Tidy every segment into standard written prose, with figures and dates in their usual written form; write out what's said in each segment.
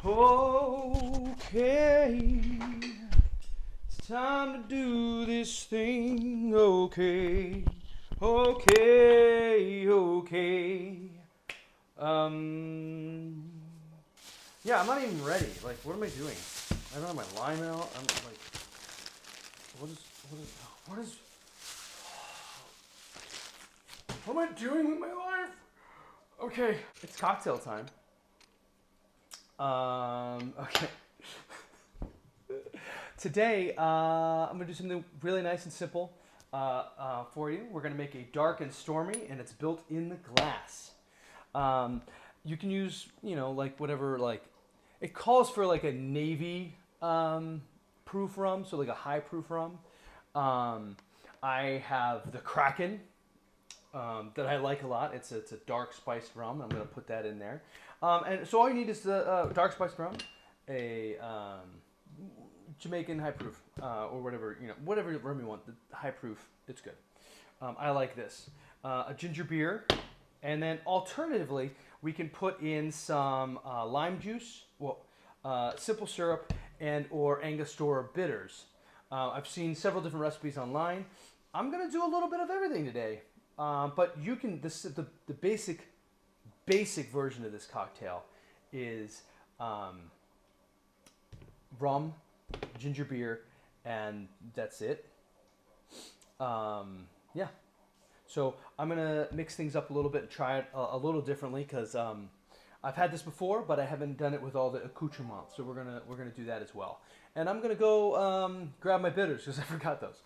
Okay, it's time to do this thing. Okay, okay. Um, yeah, I'm not even ready. Like, what am I doing? I don't have my lime out. I'm like, what am I doing with my life? Okay, it's cocktail time. Okay. Today, I'm gonna do something really nice and simple for you. We're gonna make a dark and stormy, and it's built in the glass. You can use, like whatever, like it calls for like a navy proof rum, so like a high proof rum. I have the Kraken that I like a lot. It's a dark spiced rum. I'm gonna put that in there, and so all you need is the dark spiced rum, a Jamaican high proof, or whatever whatever rum you want. The high proof, it's good. I like this. A ginger beer, and then alternatively, we can put in some lime juice, simple syrup, and or Angostura bitters. I've seen several different recipes online. I'm gonna do a little bit of everything today, but you can. The basic version of this cocktail is rum, ginger beer, and that's it. Yeah. So I'm gonna mix things up a little bit and try it a little differently because I've had this before, but I haven't done it with all the accoutrements. So we're gonna do that as well. And I'm gonna go grab my bitters because I forgot those.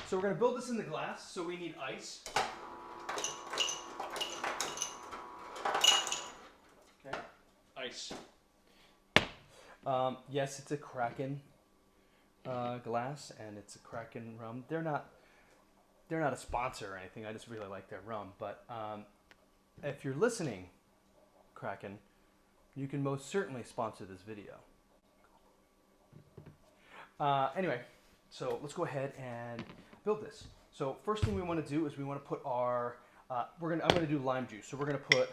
So we're gonna build this in the glass. So we need ice. Okay, ice. Yes, it's a Kraken glass, and it's a Kraken rum. They're not a sponsor or anything. I just really like their rum. But if you're listening, Kraken, you can most certainly sponsor this video. Anyway, so let's go ahead and build this. So first thing we want to do is we want to put our I'm going to do lime juice. So we're going to put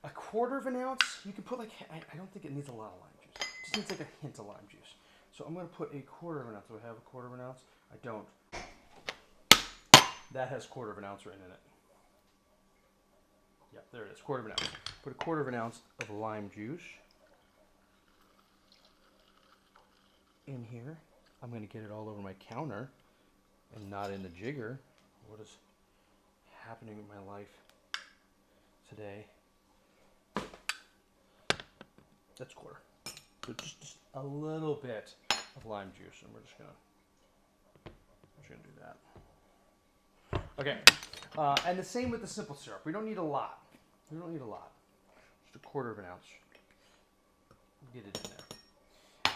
a quarter of an ounce. You can put like I don't think it needs a lot of lime juice. It just needs like a hint of lime juice. So I'm going to put a quarter of an ounce. Do I have a quarter of an ounce? I don't. That has quarter of an ounce written in it. Yep, there it is, quarter of an ounce. Put a quarter of an ounce of lime juice in here. I'm going to get it all over my counter and not in the jigger. What is happening in my life today? That's quarter. So just a little bit of lime juice, and we're just gonna do that. Okay, and the same with the simple syrup. We don't need a lot. Just a quarter of an ounce. Get it in there.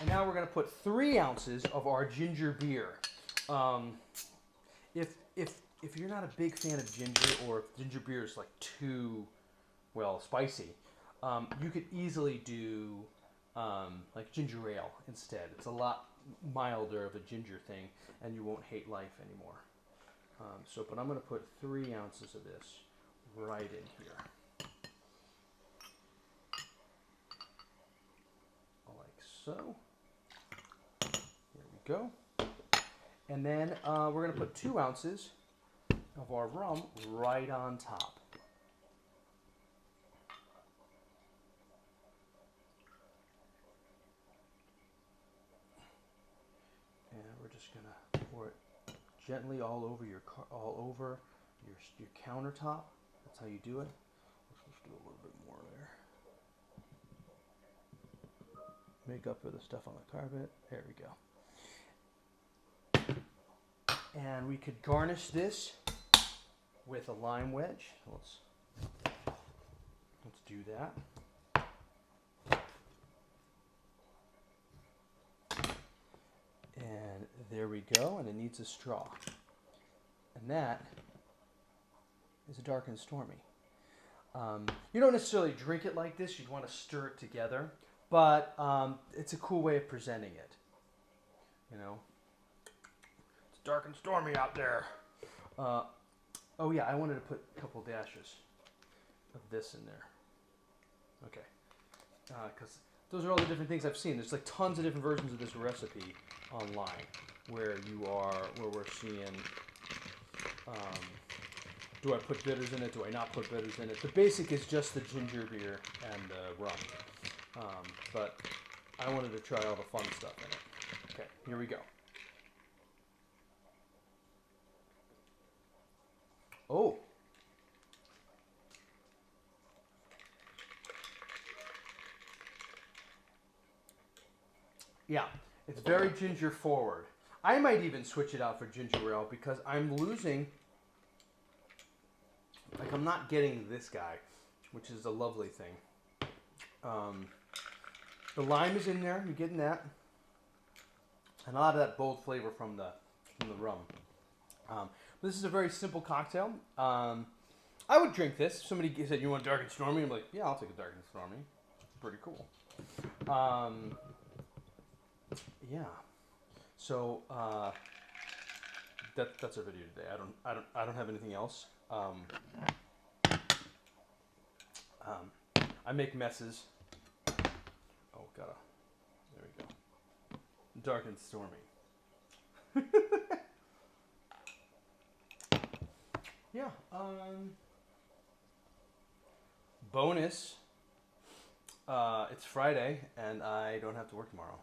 And now we're gonna put 3 ounces of our ginger beer. If you're not a big fan of ginger, or if ginger beer is like too spicy, you could easily do like ginger ale instead. It's a lot milder of a ginger thing, and you won't hate life anymore. But I'm going to put 3 ounces of this right in here, like so. There we go. And then we're going to put 2 ounces of our rum right on top. And we're just going to pour it gently all over your countertop. That's how you do it. Let's do a little bit more there. Make up for the stuff on the carpet. There we go. And we could garnish this with a lime wedge. Let's do that. And there we go. And it needs a straw. And that is a dark and stormy. You don't necessarily drink it like this. You'd want to stir it together. But it's a cool way of presenting it. It's dark and stormy out there. Oh yeah, I wanted to put a couple dashes of this in there. Okay, because those are all the different things I've seen. There's like tons of different versions of this recipe online where we're seeing, do I put bitters in it? Do I not put bitters in it? The basic is just the ginger beer and the rum. But I wanted to try all the fun stuff in it. Okay, here we go. Oh. Yeah, it's very ginger forward. I might even switch it out for ginger ale because I'm losing, like I'm not getting this guy, which is a lovely thing. The lime is in there, you're getting that. And a lot of that bold flavor from the rum. This is a very simple cocktail. I would drink this. Somebody said, you want dark and stormy? I'm like, yeah, I'll take a dark and stormy. It's pretty cool. Yeah. So that's our video today. I don't have anything else. I make messes. Oh, there we go. Dark and stormy. Yeah. Bonus. It's Friday and I don't have to work tomorrow.